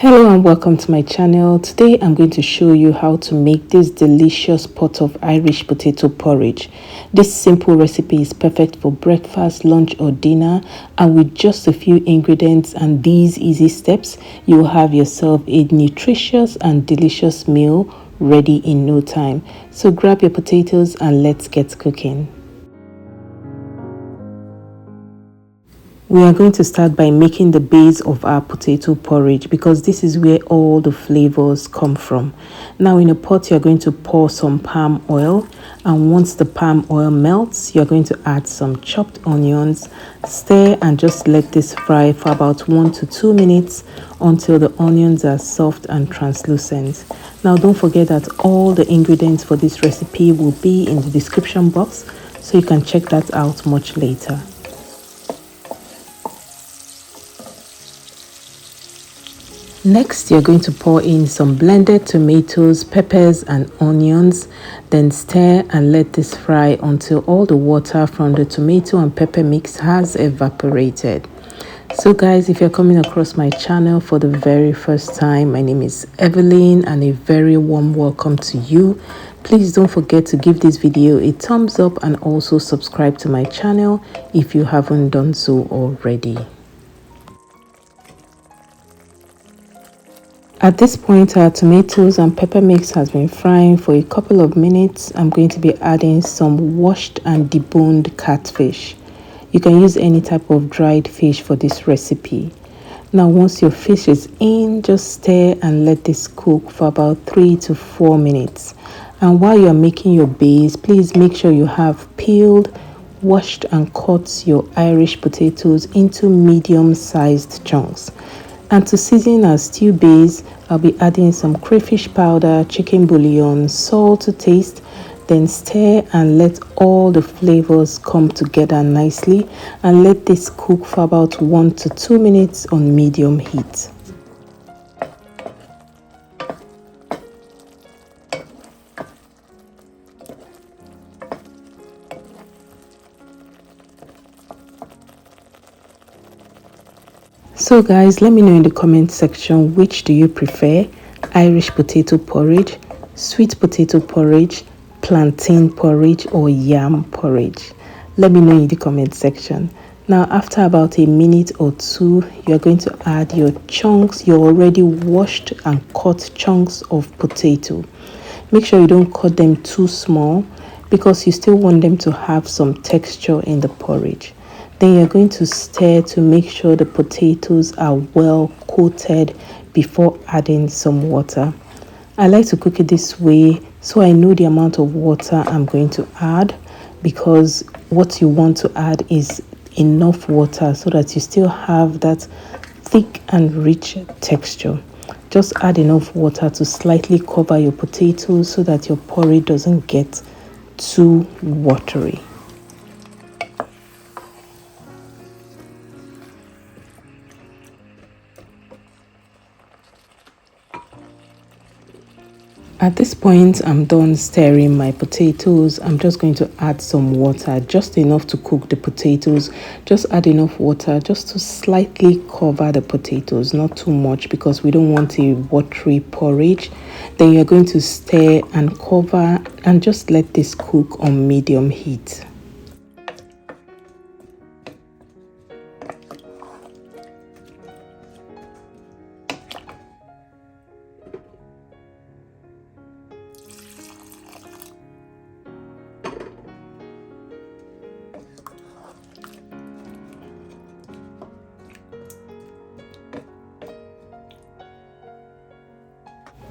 Hello and welcome to my channel. Today I'm going to show you how to make this delicious pot of Irish potato porridge. This simple recipe is perfect for breakfast, lunch or dinner, and with just a few ingredients and these easy steps, you will have yourself a nutritious and delicious meal ready in no time. So grab your potatoes and let's get cooking. We are going to start by making the base of our potato porridge because this is where all the flavors come from. Now in a pot you are going to pour some palm oil, and once the palm oil melts you are going to add some chopped onions, stir and just let this fry for about 1 to 2 minutes until the onions are soft and translucent. Now don't forget that all the ingredients for this recipe will be in the description box, so you can check that out much later. Next, you're going to pour in some blended tomatoes, peppers and onions, then stir and let this fry until all the water from the tomato and pepper mix has evaporated. So guys, if you're coming across my channel for the very first time, my name is Evelyn and a very warm welcome to you. Please don't forget to give this video a thumbs up and also subscribe to my channel if you haven't done so already. At this point, our tomatoes and pepper mix has been frying for a couple of minutes. I'm going to be adding some washed and deboned catfish. You can use any type of dried fish for this recipe. Now once your fish is in, just stir and let this cook for about 3 to 4 minutes. And while you're making your base, please make sure you have peeled, washed and cut your Irish potatoes into medium-sized chunks. And to season our stew base, I'll be adding some crayfish powder, chicken bouillon, salt to taste, then stir and let all the flavors come together nicely, and let this cook for about 1 to 2 minutes on medium heat. So guys, let me know in the comment section, which do you prefer? Irish potato porridge, sweet potato porridge, plantain porridge or yam porridge? Let me know in the comment section. Now after about a minute or two, you're going to add your chunks, your already washed and cut chunks of potato. Make sure you don't cut them too small because you still want them to have some texture in the porridge. Then you're going to stir to make sure the potatoes are well coated before adding some water. I like to cook it this way so I know the amount of water I'm going to add, because what you want to add is enough water so that you still have that thick and rich texture. Just add enough water to slightly cover your potatoes so that your porridge doesn't get too watery. At this point, I'm done stirring my potatoes. I'm just going to add some water, just enough to cook the potatoes. Just add enough water just to slightly cover the potatoes, not too much because we don't want a watery porridge. Then you're going to stir and cover and just let this cook on medium heat.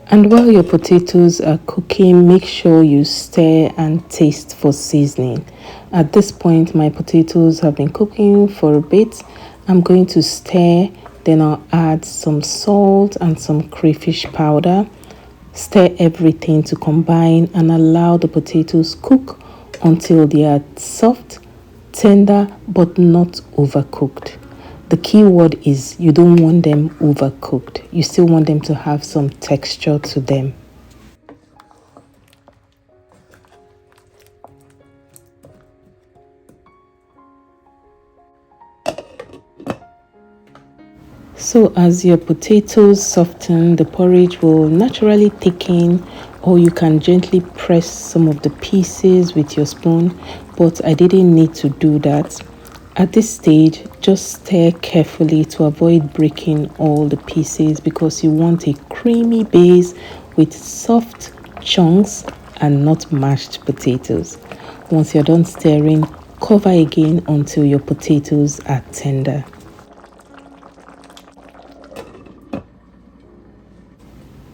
And while your potatoes are cooking, make sure you stir and taste for seasoning. At this point, my potatoes have been cooking for a bit. I'm going to stir, then I'll add some salt and some crayfish powder. Stir everything to combine and allow the potatoes cook until they are soft, tender, but not overcooked. The key word is you don't want them overcooked. You still want them to have some texture to them. So as your potatoes soften, the porridge will naturally thicken, or you can gently press some of the pieces with your spoon, but I didn't need to do that. At this stage, just stir carefully to avoid breaking all the pieces because you want a creamy base with soft chunks and not mashed potatoes. Once you're done stirring, cover again until your potatoes are tender.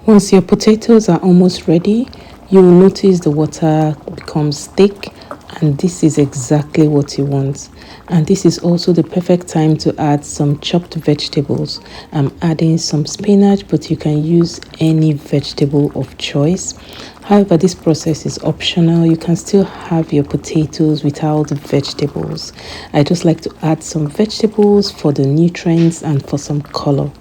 Once your potatoes are almost ready, you will notice the water becomes thick, and this is exactly what you want. And this is also the perfect time to add some chopped vegetables. I'm adding some spinach, but you can use any vegetable of choice. However, this process is optional. You can still have your potatoes without vegetables. I just like to add some vegetables for the nutrients and for some color.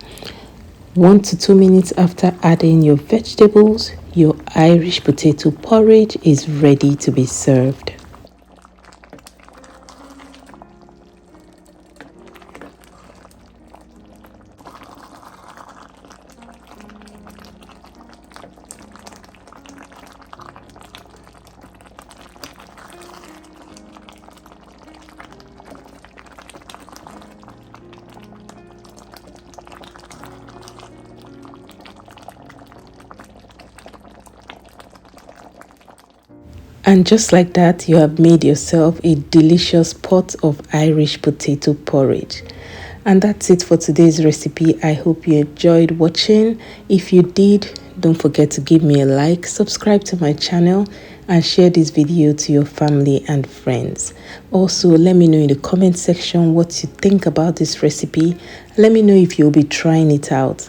1 to 2 minutes after adding your vegetables, your Irish potato porridge is ready to be served. And just like that, you have made yourself a delicious pot of Irish potato porridge. And that's it for today's recipe. I hope you enjoyed watching. If you did, don't forget to give me a like, subscribe to my channel, and share this video to your family and friends. Also, let me know in the comment section what you think about this recipe. Let me know if you'll be trying it out.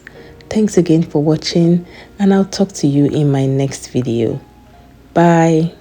Thanks again for watching, and I'll talk to you in my next video. Bye.